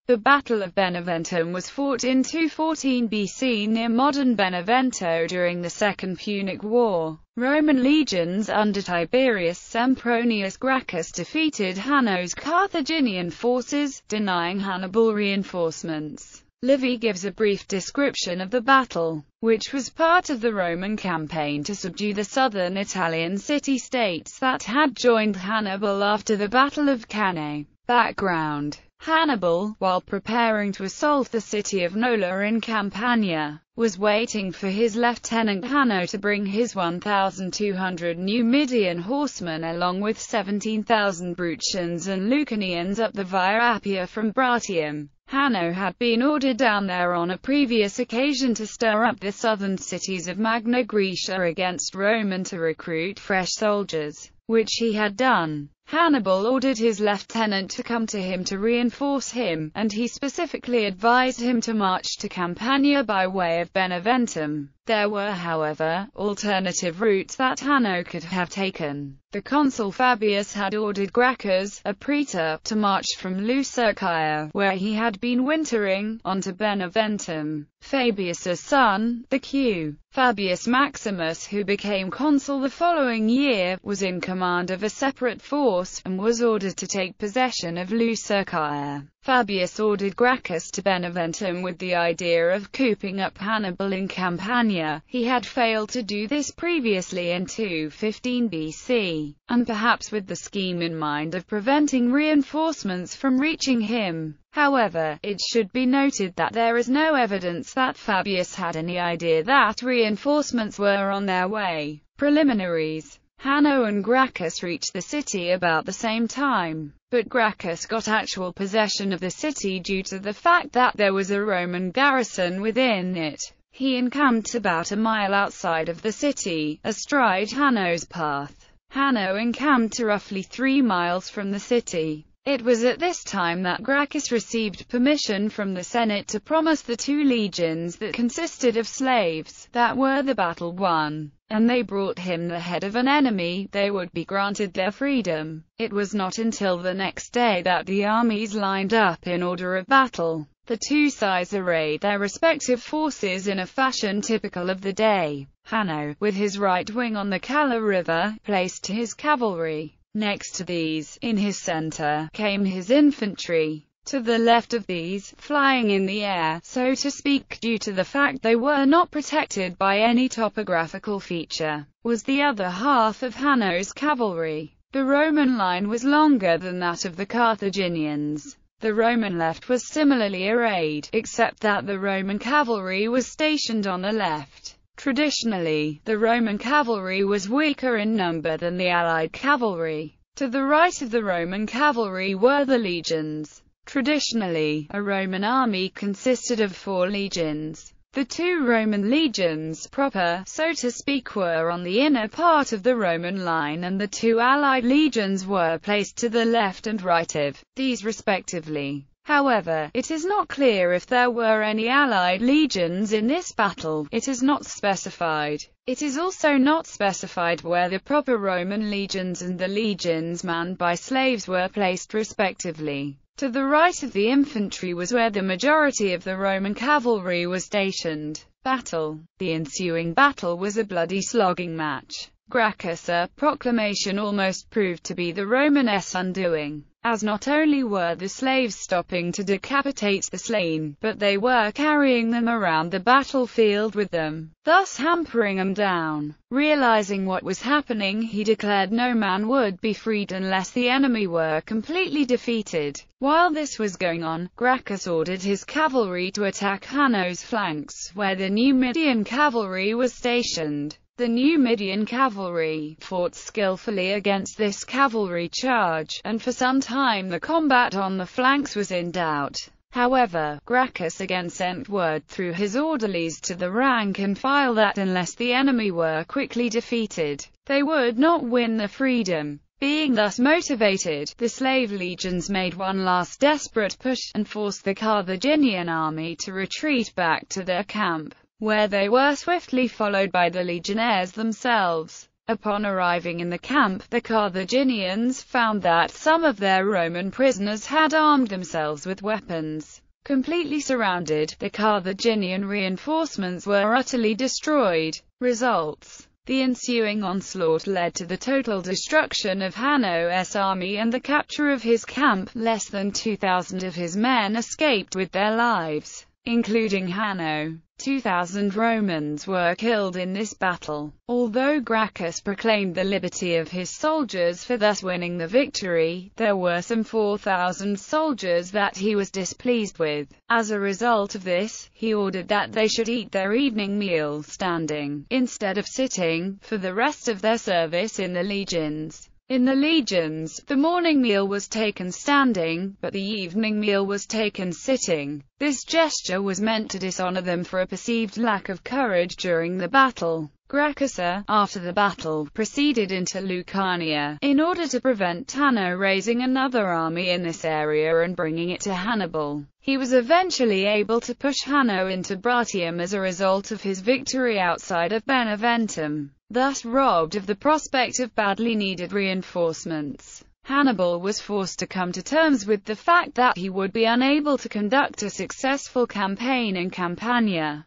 The Battle of Beneventum was fought in 214 BC near modern Benevento during the Second Punic War. Roman legions under Tiberius Sempronius Gracchus defeated Hanno's Carthaginian forces, denying Hannibal reinforcements. Livy gives a brief description of the battle, which was part of the Roman campaign to subdue the southern Italian city-states that had joined Hannibal after the Battle of Cannae. Background: Hannibal, while preparing to assault the city of Nola in Campania, was waiting for his lieutenant Hanno to bring his 1,200 Numidian horsemen along with 17,000 Bruttians and Lucanians up the Via Appia from Bratium. Hanno had been ordered down there on a previous occasion to stir up the southern cities of Magna Graecia against Rome and to recruit fresh soldiers, which he had done. Hannibal ordered his lieutenant to come to him to reinforce him, and he specifically advised him to march to Campania by way of Beneventum. There were, however, alternative routes that Hanno could have taken. The consul Fabius had ordered Gracchus, a praetor, to march from Lucercia, where he had been wintering, onto Beneventum. Fabius's son, the Q. Fabius Maximus, who became consul the following year, was in command of a separate force, and was ordered to take possession of Lucercia. Fabius ordered Gracchus to Beneventum with the idea of cooping up Hannibal in Campania. He had failed to do this previously in 215 BC, and perhaps with the scheme in mind of preventing reinforcements from reaching him. However, it should be noted that there is no evidence that Fabius had any idea that reinforcements were on their way. Preliminaries: Hanno and Gracchus reached the city about the same time, but Gracchus got actual possession of the city due to the fact that there was a Roman garrison within it. He encamped about a mile outside of the city, astride Hanno's path. Hanno encamped roughly 3 miles from the city. It was at this time that Gracchus received permission from the Senate to promise the 2 legions that consisted of slaves that were the battle won, and they brought him the head of an enemy, they would be granted their freedom. It was not until the next day that the armies lined up in order of battle. The 2 sides arrayed their respective forces in a fashion typical of the day. Hanno, with his right wing on the Calla River, placed his cavalry. Next to these, in his center, came his infantry. To the left of these, flying in the air, so to speak, due to the fact they were not protected by any topographical feature, was the other half of Hanno's cavalry. The Roman line was longer than that of the Carthaginians. The Roman left was similarly arrayed, except that the Roman cavalry was stationed on the left. Traditionally, the Roman cavalry was weaker in number than the Allied cavalry. To the right of the Roman cavalry were the legions. Traditionally, a Roman army consisted of 4 legions. The 2 Roman legions proper, so to speak, were on the inner part of the Roman line, and the 2 Allied legions were placed to the left and right of these respectively. However, it is not clear if there were any Allied legions in this battle. It is not specified. It is also not specified where the proper Roman legions and the legions manned by slaves were placed respectively. To the right of the infantry was where the majority of the Roman cavalry was stationed. Battle. The ensuing battle was a bloody slogging match. Gracchus' proclamation almost proved to be the Romans' undoing, as not only were the slaves stopping to decapitate the slain, but they were carrying them around the battlefield with them, thus hampering them down. Realizing what was happening, he declared no man would be freed unless the enemy were completely defeated. While this was going on, Gracchus ordered his cavalry to attack Hanno's flanks, where the Numidian cavalry was stationed. The Numidian cavalry fought skillfully against this cavalry charge, and for some time the combat on the flanks was in doubt. However, Gracchus again sent word through his orderlies to the rank and file that unless the enemy were quickly defeated, they would not win the freedom. Being thus motivated, the slave legions made one last desperate push, and forced the Carthaginian army to retreat back to their camp, where they were swiftly followed by the legionnaires themselves. Upon arriving in the camp, the Carthaginians found that some of their Roman prisoners had armed themselves with weapons. Completely surrounded, the Carthaginian reinforcements were utterly destroyed. Results: the ensuing onslaught led to the total destruction of Hanno's army and the capture of his camp. Less than 2,000 of his men escaped with their lives, including Hanno. 2,000 Romans were killed in this battle. Although Gracchus proclaimed the liberty of his soldiers for thus winning the victory, there were some 4,000 soldiers that he was displeased with. As a result of this, he ordered that they should eat their evening meal standing, instead of sitting, for the rest of their service in the legions. In the legions, the morning meal was taken standing, but the evening meal was taken sitting. This gesture was meant to dishonor them for a perceived lack of courage during the battle. Gracchus, after the battle, proceeded into Lucania, in order to prevent Hanno raising another army in this area and bringing it to Hannibal. He was eventually able to push Hanno into Bruttium as a result of his victory outside of Beneventum, thus robbed of the prospect of badly needed reinforcements. Hannibal was forced to come to terms with the fact that he would be unable to conduct a successful campaign in Campania.